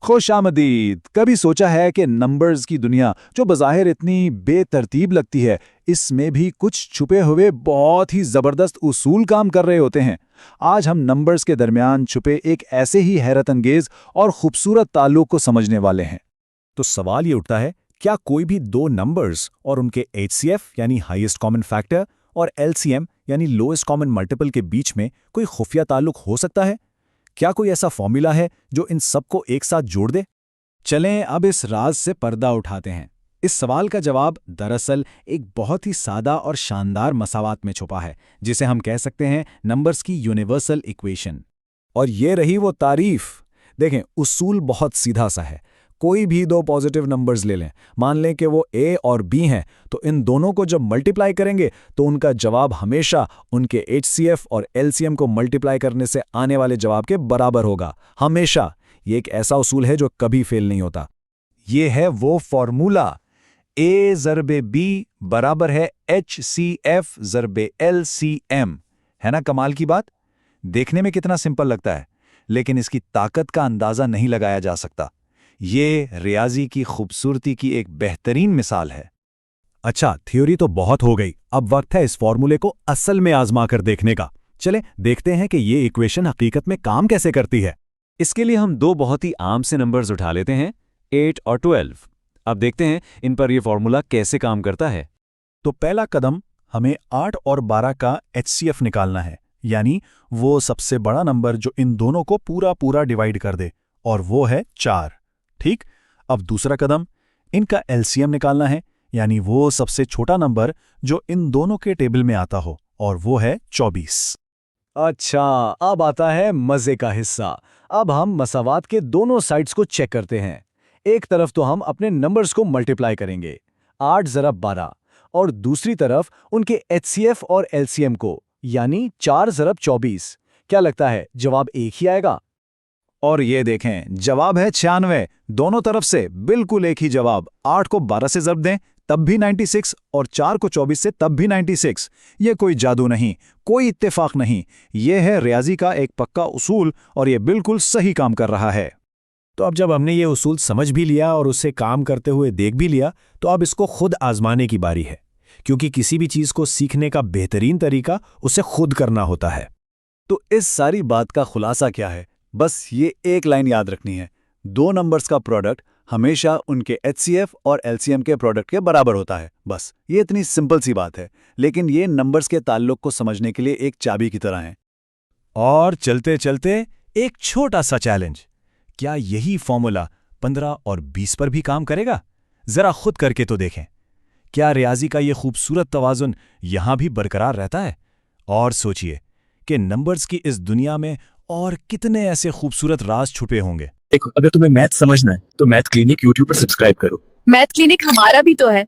खुशामदीद। कभी सोचा है कि नंबर्स की दुनिया जो बज़ाहिर इतनी बेतरतीब लगती है, इसमें भी कुछ छुपे हुए बहुत ही ज़बरदस्त उसूल काम कर रहे होते हैं। आज हम नंबर्स के दरमियान छुपे एक ऐसे ही हैरत अंगेज और खूबसूरत ताल्लुक को समझने वाले हैं। तो सवाल ये उठता है, क्या कोई भी दो नंबर्स और उनके एचसीएफ यानी हाईएस्ट कॉमन फैक्टर और एलसीएम यानी लोएस्ट कॉमन मल्टीपल के बीच में कोई खुफिया ताल्लुक हो सकता है? क्या कोई ऐसा फॉर्मूला है जो इन सबको एक साथ जोड़ दे? चलें अब इस राज से पर्दा उठाते हैं। इस सवाल का जवाब दरअसल एक बहुत ही सादा और शानदार मसावात में छुपा है, जिसे हम कह सकते हैं नंबर्स की यूनिवर्सल इक्वेशन। और ये रही वो तारीफ। देखें, उसूल बहुत सीधा सा है। कोई भी दो पॉजिटिव नंबर्स ले लें, मान लें कि वो ए और बी हैं, तो इन दोनों को जब मल्टीप्लाई करेंगे तो उनका जवाब हमेशा उनके एचसीएफ और एलसीएम को मल्टीप्लाई करने से आने वाले जवाब के बराबर होगा, हमेशा। ये एक ऐसा उसूल है जो कभी फेल नहीं होता। ये है वो फॉर्मूला, ए ज़रबे बी बराबर है HCF ज़रबे LCM। है ना कमाल की बात? देखने में कितना सिंपल लगता है, लेकिन इसकी ताकत का अंदाजा नहीं लगाया जा सकता। ये रियाजी की खूबसूरती की एक बेहतरीन मिसाल है। अच्छा, थ्योरी तो बहुत हो गई, अब वक्त है इस फॉर्मूले को असल में आजमा कर देखने का। चलें देखते हैं कि ये इक्वेशन हकीकत में काम कैसे करती है। इसके लिए हम दो बहुत ही आम से नंबर्स उठा लेते हैं, 8 और 12। अब देखते हैं इन पर यह फॉर्मूला कैसे काम करता है। तो पहला कदम, हमें 8 और 12 का एचसीएफ निकालना है, यानी वो सबसे बड़ा नंबर जो इन दोनों को पूरा पूरा डिवाइड कर दे, और वो है 4। ठीक। अब दूसरा कदम, इनका एलसीएम निकालना है, यानी वो सबसे छोटा नंबर जो इन दोनों के टेबल में आता हो, और वो है 24। अच्छा, अब आता है मजे का हिस्सा। अब हम मसावात के दोनों साइड्स को चेक करते हैं। एक तरफ तो हम अपने नंबर्स को मल्टीप्लाई करेंगे, 8 ज़रब 12, और दूसरी तरफ उनके एचसीएफ और एलसीएम को, यानी 4 ज़रब 24। क्या लगता है जवाब एक ही आएगा? और ये देखें, जवाब है 96। दोनों तरफ से बिल्कुल एक ही जवाब। 8 को 12 से ज़रब दें तब भी 96, और 4 को 24 से तब भी 96। ये कोई जादू नहीं, कोई इत्तेफाक नहीं, ये है रियाजी का एक पक्का उसूल, और ये बिल्कुल सही काम कर रहा है। तो अब जब हमने ये उसूल समझ भी लिया और उससे काम करते हुए देख भी लिया, तो अब इसको खुद आजमाने की बारी है, क्योंकि किसी भी चीज़ को सीखने का बेहतरीन तरीका उसे खुद करना होता है। तो इस सारी बात का खुलासा क्या है? बस ये एक लाइन याद रखनी है, दो नंबर्स का प्रोडक्ट हमेशा उनके एचसीएफ और एलसीएम के प्रोडक्ट के बराबर होता है। बस ये इतनी सिंपल सी बात है, लेकिन ये नंबर्स के ताल्लुक को समझने के लिए एक चाबी की तरह है। और चलते चलते एक छोटा सा चैलेंज, क्या यही फॉर्मूला 15 और 20 पर भी काम करेगा? जरा खुद करके तो देखें। क्या रियाजी का ये खूबसूरत तवाजुन यहां भी बरकरार रहता है? और सोचिए कि नंबर्स की इस दुनिया में और कितने ऐसे खूबसूरत राज छुपे होंगे। देखो, अगर तुम्हें मैथ समझना है तो मैथ क्लिनिक यूट्यूब पर सब्सक्राइब करो। मैथ क्लिनिक हमारा भी तो है।